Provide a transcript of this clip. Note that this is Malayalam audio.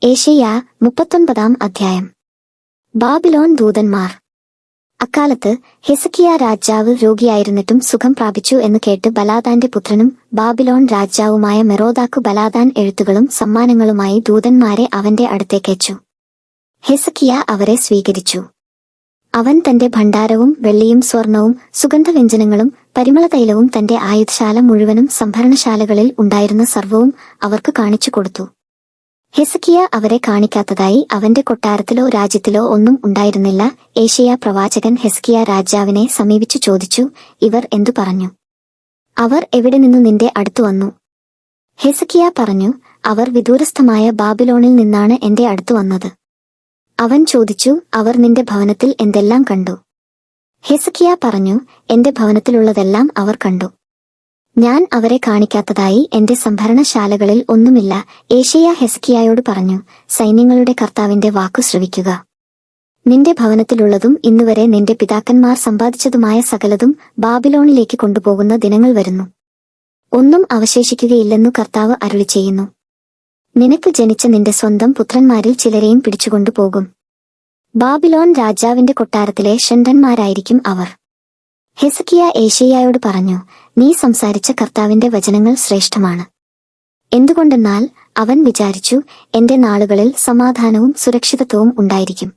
ഏശയ്യാ 39 അധ്യായം. ബാബിലോൺ ദൂതന്മാർ. അക്കാലത്ത് ഹെസക്കിയാ രാജാവ് രോഗിയായിരുന്നിട്ടും സുഖം പ്രാപിച്ചു എന്ന് കേട്ട് ബലാദാന്റെ പുത്രനും ബാബിലോൺ രാജാവുമായ മെറോദാക്കു ബലാദാൻ എഴുത്തുകളും സമ്മാനങ്ങളുമായി ദൂതന്മാരെ അവന്റെ അടുത്തേക്കയച്ചു. ഹെസക്കിയ അവരെ സ്വീകരിച്ചു. അവൻ തന്റെ ഭണ്ഡാരവും വെള്ളിയും സ്വർണവും സുഗന്ധവ്യഞ്ജനങ്ങളും പരിമളതൈലവും തന്റെ ആയുധശാല മുഴുവനും സംഭരണശാലകളിൽ ഉണ്ടായിരുന്ന സർവ്വവും അവർക്ക് കാണിച്ചു കൊടുത്തു. ഹെസക്കിയ അവരെ കാണിക്കാത്തതായി അവന്റെ കൊട്ടാരത്തിലോ രാജ്യത്തിലോ ഒന്നും ഉണ്ടായിരുന്നില്ല. ഏശയ്യാ പ്രവാചകൻ ഹെസ്കിയ രാജാവിനെ സമീപിച്ചു ചോദിച്ചു, ഇവർ എന്തു പറഞ്ഞു? അവർ എവിടെ നിന്നു നിന്റെ അടുത്തു വന്നു? ഹെസക്കിയ പറഞ്ഞു, അവർ വിദൂരസ്ഥമായ ബാബിലോണിൽ നിന്നാണ് എന്റെ അടുത്തു വന്നത്. അവൻ ചോദിച്ചു, അവർ നിന്റെ ഭവനത്തിൽ എന്തെല്ലാം കണ്ടു? ഹെസക്കിയ പറഞ്ഞു, എന്റെ ഭവനത്തിലുള്ളതെല്ലാം അവർ കണ്ടു. ഞാൻ അവരെ കാണിക്കാത്തതായി എന്റെ സംഭരണശാലകളിൽ ഒന്നുമില്ല. ഏശയ്യാ ഹെസ്കിയായോട് പറഞ്ഞു, സൈന്യങ്ങളുടെ കർത്താവിന്റെ വാക്കു ശ്രവിക്കുക. നിന്റെ ഭവനത്തിലുള്ളതും ഇന്നുവരെ നിന്റെ പിതാക്കന്മാർ സമ്പാദിച്ചതുമായ സകലതും ബാബിലോണിലേക്ക് കൊണ്ടുപോകുന്ന ദിനങ്ങൾ വരുന്നു. ഒന്നും അവശേഷിക്കുകയില്ലെന്നു കർത്താവ് അരുളിച്ചെയ്യുന്നു. നിനക്ക് ജനിച്ച നിന്റെ സ്വന്തം പുത്രന്മാരിൽ ചിലരെയും പിടിച്ചുകൊണ്ടുപോകും. ബാബിലോൺ രാജാവിന്റെ കൊട്ടാരത്തിലെ ഷണ്ഡന്മാരായിരിക്കും അവർ. ഹെസക്കിയ ഏശയ്യായോട് പറഞ്ഞു, നീ സംസാരിച്ച കർത്താവിന്റെ വചനങ്ങൾ ശ്രേഷ്ഠമാണ്. എന്തുകൊണ്ടെന്നാൽ അവൻ വിചാരിച്ചു, എന്റെ നാളുകളിൽ സമാധാനവും സുരക്ഷിതത്വവും ഉണ്ടായിരിക്കും.